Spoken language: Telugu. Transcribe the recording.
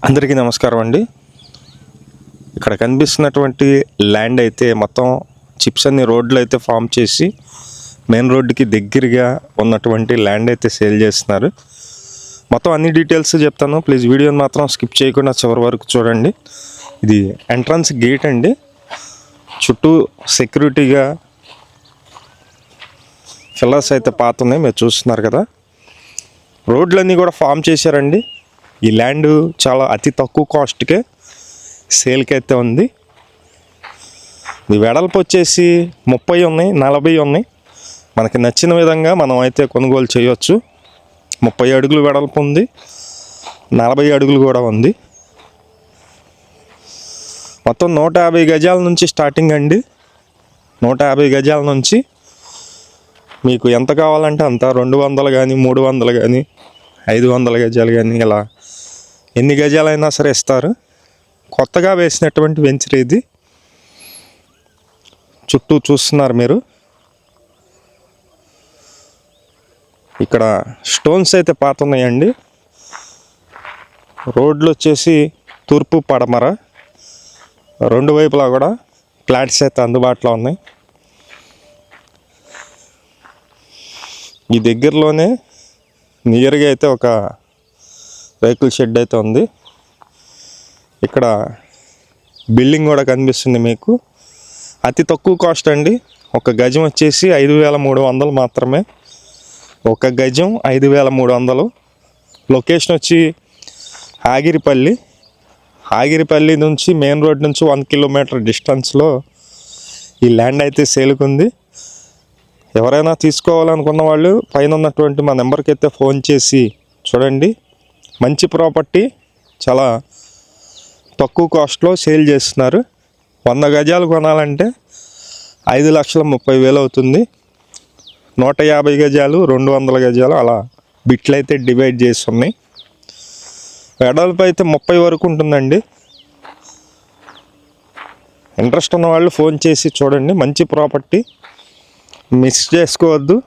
అందరికీ నమస్కారం అండి. ఇక్కడ కనిపిస్తున్నటువంటి ల్యాండ్ అయితే మొత్తం చిప్స్ అన్ని రోడ్లు అయితే ఫామ్ చేసి మెయిన్ రోడ్డుకి దగ్గరగా ఉన్నటువంటి ల్యాండ్ అయితే సేల్ చేస్తున్నారు. మొత్తం అన్ని డీటెయిల్స్ చెప్తాను, ప్లీజ్ వీడియోని మాత్రం స్కిప్ చేయకుండా చివరి వరకు చూడండి. ఇది ఎంట్రన్స్ గేట్ అండి. చుట్టూ సెక్యూరిటీగా ఫిల్లర్స్ అయితే పాత ఉన్నాయి, మీరు చూస్తున్నారు కదా. రోడ్లన్నీ కూడా ఫామ్ చేశారండి. ఈ ల్యాండ్ చాలా అతి తక్కువ కాస్ట్కే సేల్కి అయితే ఉంది. ఈ వెడల్పు వచ్చేసి 30 ఉన్నాయి, 40 ఉన్నాయి. మనకి నచ్చిన విధంగా మనం అయితే కొనుగోలు చేయొచ్చు. 30 అడుగులు వెడల్పు ఉంది, 40 అడుగులు కూడా ఉంది. మొత్తం 150 గజాల నుంచి స్టార్టింగ్ అండి. 150 గజాల నుంచి మీకు ఎంత కావాలంటే అంత, 200 కానీ 300 కానీ 500 గజాలు కానీ ఇలా ఎన్ని గజాలైనా సరే ఇస్తారు. కొత్తగా వేసినటువంటి వెంచర్ ఇది. చుట్టూ చూస్తున్నారు మీరు. ఇక్కడ స్టోన్స్ అయితే పాత ఉన్నాయండి. రోడ్లు వచ్చేసి తూర్పు పడమర రెండు వైపులా కూడా ఫ్లాట్స్ అయితే అందుబాటులో ఉన్నాయి. ఈ దగ్గరలోనే నియర్గా అయితే ఒక వెహికల్ షెడ్ అయితే ఉంది. ఇక్కడ బిల్డింగ్ కూడా కనిపిస్తుంది మీకు. అతి తక్కువ కాస్ట్ అండి. ఒక గజం వచ్చేసి 5,300 మాత్రమే. ఒక గజం 5,300. లొకేషన్ వచ్చి ఆగిరిపల్లి. ఆగిరిపల్లి నుంచి మెయిన్ రోడ్ నుంచి 1 కిలోమీటర్ డిస్టెన్స్లో ఈ ల్యాండ్ అయితే సేలుకుంది. ఎవరైనా తీసుకోవాలనుకున్న వాళ్ళు పైన ఉన్నటువంటి మా నెంబర్కి అయితే ఫోన్ చేసి చూడండి. మంచి ప్రాపర్టీ, చాలా తక్కువ కాస్ట్లో సేల్ చేస్తున్నారు. 100 గజాలు కొనాలంటే 5,30,000 అవుతుంది. 150 గజాలు, 200 గజాలు అలా బిట్లు అయితే డివైడ్ చేసి ఉన్నాయి. వెడల్పు అయితే 30 వరకు ఉంటుందండి. ఇంట్రెస్ట్ ఉన్న వాళ్ళు ఫోన్ చేసి చూడండి. మంచి ప్రాపర్టీ, మిస్ చేసుకోవద్దు.